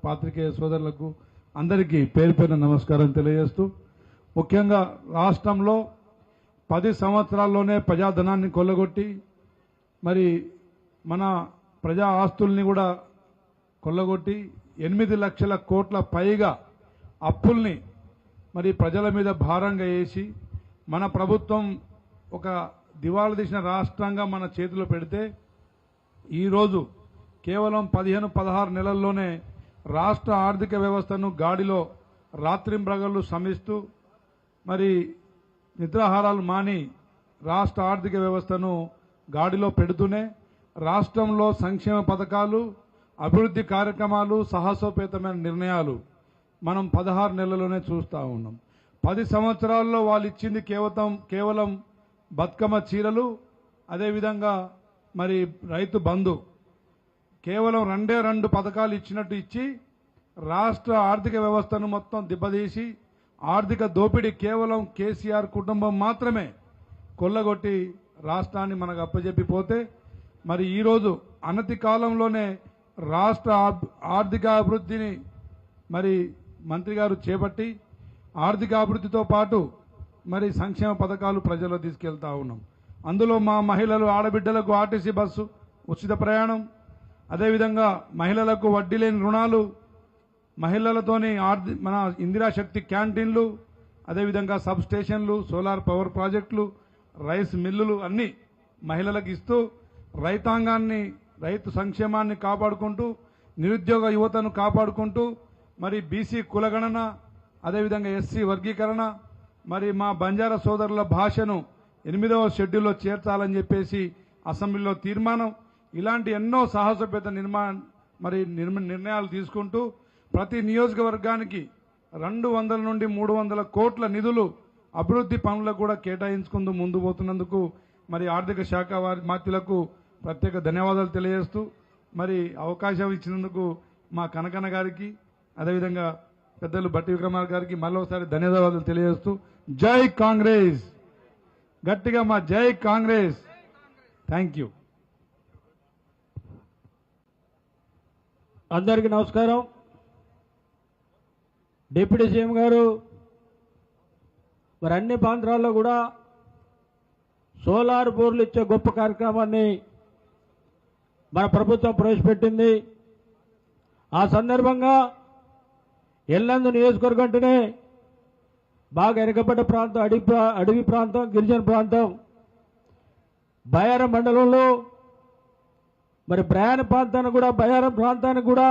పాత్రికేయ సోదరులకు అందరికీ పేరు పేరున నమస్కారం తెలియజేస్తూ ముఖ్యంగా రాష్ట్రంలో 10 సంవత్సరాల్లోనే ప్రజాధనాన్ని కొల్లగొట్టి మరి మన ప్రజా ఆస్తుల్ని కూడా కొల్లగొట్టి 8 లక్షల కోట్ల పైగా అప్పుల్ని మరి ప్రజల మీద భారంగా వేసి మన ప్రభుత్వం ఒక దివాళా తీసిన రాష్ట్రంగా మన చేతిలో పెడితే ఈరోజు కేవలం 15-16 నెలల్లోనే రాష్ట్ర ఆర్థిక వ్యవస్థను గాడిలో రాత్రింబగళ్ళు శ్రమిస్తూ మరి నిద్రాహారాలు మాని రాష్ట్ర ఆర్థిక వ్యవస్థను గాడిలో పెడుతూనే రాష్ట్రంలో సంక్షేమ పథకాలు అభివృద్ధి కార్యక్రమాలు సాహసోపేతమైన నిర్ణయాలు మనం 16 నెలల్లోనే చూస్తూ ఉన్నాం. 10 సంవత్సరాల్లో వాళ్ళు ఇచ్చింది కేవలం బతుకమ్మ చీరలు, అదేవిధంగా మరి రైతు బంధు కేవలం 2 పథకాలు ఇచ్చినట్టు ఇచ్చి రాష్ట్ర ఆర్థిక వ్యవస్థను మొత్తం దిబ్బదీసి ఆర్థిక దోపిడీ కేవలం కేసీఆర్ కుటుంబం మాత్రమే కొల్లగొట్టి రాష్ట్రాన్ని మనకు అప్పజెప్పిపోతే మరి ఈరోజు అనతి కాలంలోనే రాష్ట్ర ఆర్థిక అభివృద్ధిని మరి మంత్రి గారు చేపట్టి ఆర్థిక అభివృద్ధితో పాటు మరి సంక్షేమ పథకాలు ప్రజల్లో తీసుకెళ్తా ఉన్నాం. అందులో మా మహిళలు ఆడబిడ్డలకు ఆర్టీసీ బస్సు ఉచిత ప్రయాణం, అదేవిధంగా మహిళలకు వడ్డీ లేని రుణాలు, మహిళలతోని మన ఇందిరాశక్తి క్యాంటీన్లు, అదేవిధంగా సబ్ స్టేషన్లు, సోలార్ పవర్ ప్రాజెక్టులు, రైస్ మిల్లులు అన్నీ మహిళలకు ఇస్తూ రైతాంగాన్ని రైతు సంక్షేమాన్ని కాపాడుకుంటూ నిరుద్యోగ యువతను కాపాడుకుంటూ మరి బీసీ కులగణన, అదేవిధంగా ఎస్సీ వర్గీకరణ, మరి మా బంజారా సోదరుల భాషను 8వ షెడ్యూల్లో చేర్చాలని చెప్పేసి అసెంబ్లీలో తీర్మానం, ఇలాంటి ఎన్నో సాహసోపేత నిర్ణయాలు తీసుకుంటూ ప్రతి నియోజకవర్గానికి 200 నుండి 300 కోట్ల నిధులు అభివృద్ధి పనులకు కూడా కేటాయించుకుంటూ ముందు పోతున్నందుకు మరి ఆర్థిక శాఖ వారి మాత్యులకు ప్రత్యేక ధన్యవాదాలు తెలియజేస్తూ మరి అవకాశం ఇచ్చినందుకు మా కనకన్న గారికి, అదేవిధంగా పెద్దలు బట్టి విక్రమార్ గారికి మరోసారి ధన్యవాదాలు తెలియజేస్తూ జై కాంగ్రెస్, గట్టిగా మా జై కాంగ్రెస్. Thank you. అందరికీ నమస్కారం. డిప్యూటీ సీఎం గారు మరి అన్ని ప్రాంతాల్లో కూడా సోలార్ బోర్లు ఇచ్చే గొప్ప కార్యక్రమాన్ని మన ప్రభుత్వం ప్రవేశపెట్టింది. ఆ సందర్భంగా ఎల్లందు నియోజకవర్గం అంటేనే బాగా వెనుకబడ్డ ప్రాంతం, అడవి ప్రాంతం, గిరిజన ప్రాంతం. బయారం మండలంలో మరి బయారం ప్రాంతానికి కూడా